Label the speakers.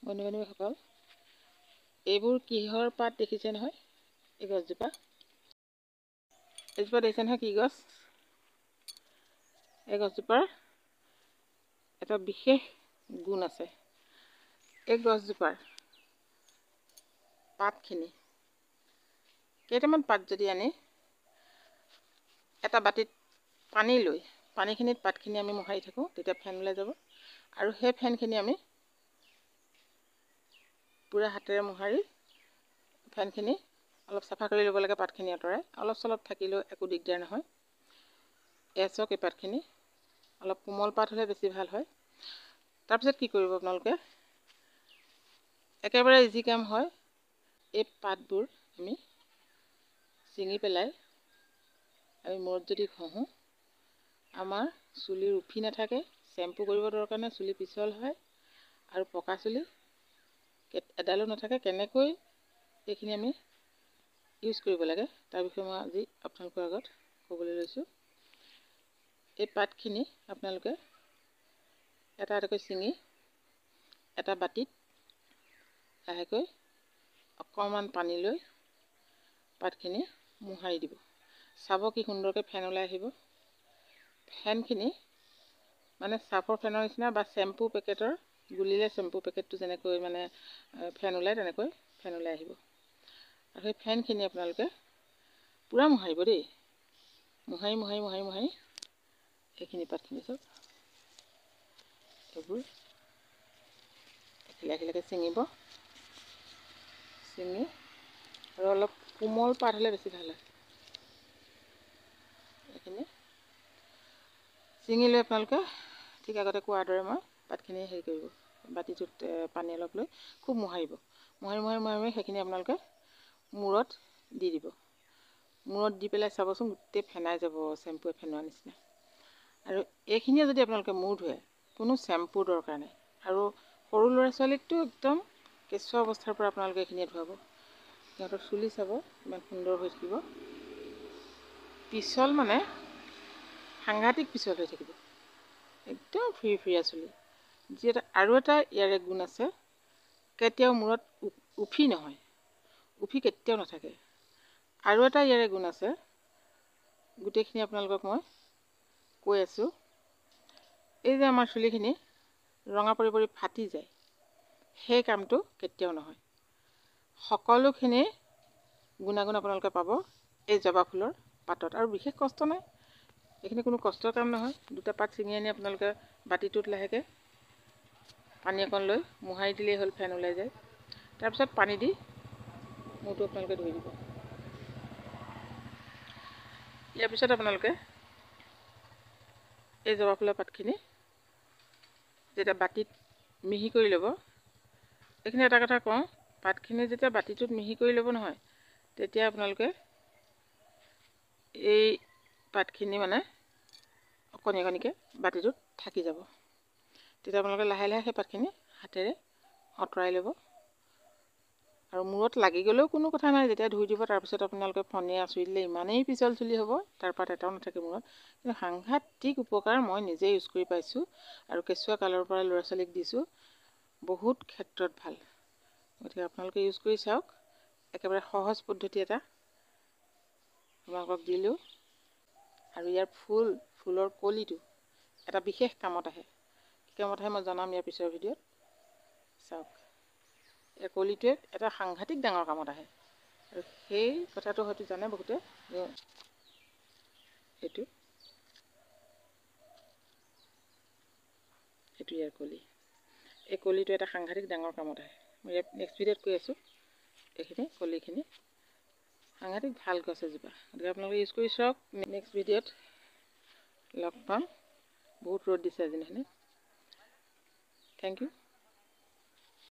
Speaker 1: বন্ধু বান্ধৱীসকল, এইবোৰ কিহৰ পাত দেখিছে নহয়? এই গছজোপা, এজোপা দেখিছে নহয় কি গছ? এই গছজোপাৰ এটা বিশেষ গুণ আছে। এই গছজোপাৰ পাতখিনি, কেইটামান পাত যদি আনি এটা বাটিত পানী লৈ পানীখিনিত পাতখিনি আমি মোহাৰি থাকোঁ, তেতিয়া ফেন ওলাই যাব। আৰু সেই ফেনখিনি আমি পুৰা হাতেৰে মোহাৰি ফেনখিনি অলপ চাফা কৰি ল'ব লাগে। পাতখিনি আঁতৰাই অলপ চলপ থাকিলেও একো দিগদাৰ নহয়। চাওক, এই পাতখিনি অলপ কোমল পাত হ'লে বেছি ভাল হয়। তাৰপিছত কি কৰিব আপোনালোকে, একেবাৰে ইজি কাম হয়। এই পাতবোৰ আমি ছিঙি পেলাই আমি মূৰত যদি ঘঁহোঁ, আমাৰ চুলিৰ উফি নাথাকে, শ্বেম্পু কৰিব দৰকাৰ নাই, চুলি পিছল হয় আৰু পকা চুলি এডালো নাথাকে। কেনেকৈ এইখিনি আমি ইউজ কৰিব লাগে তাৰ বিষয়ে মই আজি আপোনালোকৰ আগত ক'বলৈ লৈছোঁ। এই পাতখিনি আপোনালোকে এটা এটাকৈ ছিঙি এটা বাটিত লাহেকৈ অকণমান পানী লৈ পাতখিনি মোহাৰি দিব। চাব কি সুন্দৰকৈ ফেন ওলাই আহিব। ফেনখিনি মানে চাৰ্ফৰ ফেনৰ নিচিনা বা শ্বেম্পু পেকেটৰ, গুলিলে শ্বেম্পু পেকেটটো যেনেকৈ মানে ফেন ওলাই, তেনেকৈ ফেন ওলাই আহিব। আৰু সেই ফেনখিনি আপোনালোকে পূৰা মোহাৰিব দেই। মোহাৰি মোহাৰি মোহাৰি মোহাৰি এইখিনি পাতখিনি চব এইবোৰ এখিলাকৈ ছিঙিব। ছিঙি আৰু অলপ কোমল পাত হ'লে বেছি ভাল হয়। এইখিনি ছিঙি লৈ আপোনালোকে ঠিক আগতে কোৱাৰ দৰে মই পাতখিনি হেৰি কৰিব, বাতিটোত পানী অলপ লৈ খুব মোহাৰিব। মোহাৰি মোহাৰি মোহাৰি মোহাৰি সেইখিনি আপোনালোকে মূৰত দি দিব। মূৰত দি পেলাই চাবচোন, গোটেই ফেনাই যাব, শ্বেম্পুৱে ফেনোৱাৰ নিচিনা। আৰু এইখিনিয়ে যদি আপোনালোকে মূৰ ধুৱে, কোনো শ্বেম্পুৰ দৰকাৰ নাই। আৰু সৰু ল'ৰা ছোৱালীকতো একদম কেঁচুৱা অৱস্থাৰ পৰা আপোনালোকে এইখিনিয়ে ধুৱাব। সিহঁতৰ চুলি চাব ইমান সুন্দৰ হৈ থাকিব। পিছল মানে সাংঘাতিক পিছল হৈ থাকিব, একদম ফ্ৰী ফ্ৰীয়া চুলি। আৰু এটা ইয়াৰে গুণ আছে, কেতিয়াও মূৰত উফি নহয়, উফি কেতিয়াও নাথাকে। আৰু এটা ইয়াৰে গুণ আছে, গোটেইখিনি আপোনালোকক মই কৈ আছোঁ। এই যে আমাৰ চুলিখিনি ৰঙা পৰি পৰি ফাটি যায়, সেই কামটো কেতিয়াও নহয়। সকলোখিনি গুণাগুণ আপোনালোকে পাব এই জবা ফুলৰ পাতত। আৰু বিশেষ কষ্ট নাই, এইখিনি কোনো কষ্টৰ কাম নহয়। দুটা পাত ছিঙি আনি আপোনালোকে বাতিটোত লাহেকৈ পানী অকণ লৈ মোহাৰি দিলেই হ'ল, ফেন ওলাই যায়। তাৰপিছত পানী দি মূৰটো আপোনালোকে ধুই দিব। ইয়াৰ পিছত আপোনালোকে এই জবা ফুলৰ পাতখিনি যেতিয়া বাতিত মিহি কৰি ল'ব, এইখিনি এটা কথা কওঁ, পাতখিনি যেতিয়া বাতিটোত মিহি কৰি ল'ব নহয়, তেতিয়া আপোনালোকে এই পাতখিনি মানে অকণি অকণিকৈ বাতিটোত থাকি যাব। তেতিয়া আপোনালোকে লাহে লাহে সেই পাতখিনি হাতেৰে আঁতৰাই ল'ব। আৰু মূৰত লাগি গ'লেও কোনো কথা নাই, যেতিয়া ধুই দিব তাৰপিছত আপোনালোকে ফণীয়ে আঁচুৰি দিলে ইমানেই পিছল চুলি হ'ব, তাৰ পাত এটাও নাথাকে মূৰত। কিন্তু সাংঘাতিক উপকাৰ, মই নিজে ইউজ কৰি পাইছোঁ আৰু কেঁচুৱা কালৰ পৰা ল'ৰা ছোৱালীক দিছোঁ। বহুত ক্ষেত্ৰত ভাল। গতিকে আপোনালোকে ইউজ কৰি চাওক। একেবাৰে সহজ পদ্ধতি এটা আপোনালোকক দিলোঁ। আৰু ইয়াৰ ফুলৰ কলিটো এটা বিশেষ কামত আহে। কি কামত আহে মই জনাম ইয়াৰ পিছৰ ভিডিঅ'ত। চাওক, এই কলিটোৱে এটা সাংঘাতিক ডাঙৰ কামত আহে। আৰু সেই কথাটো হয়তো জানে বহুতে, এইটো ইয়াৰ কলি। এই কলিটো এটা সাংঘাতিক ডাঙৰ কামত আহে। মই ইয়াত নেক্সট ভিডিঅ'ত কৈ আছোঁ। এইখিনি কলিখিনি সাংঘাতিক ভাল গছ এজোপা। গতিকে আপোনালোকে ইউজ কৰি চাওক। নেক্সট ভিডিঅ'ত লগ পাম। বহুত ৰ'দ দিছে আজি নহয়। Thank U.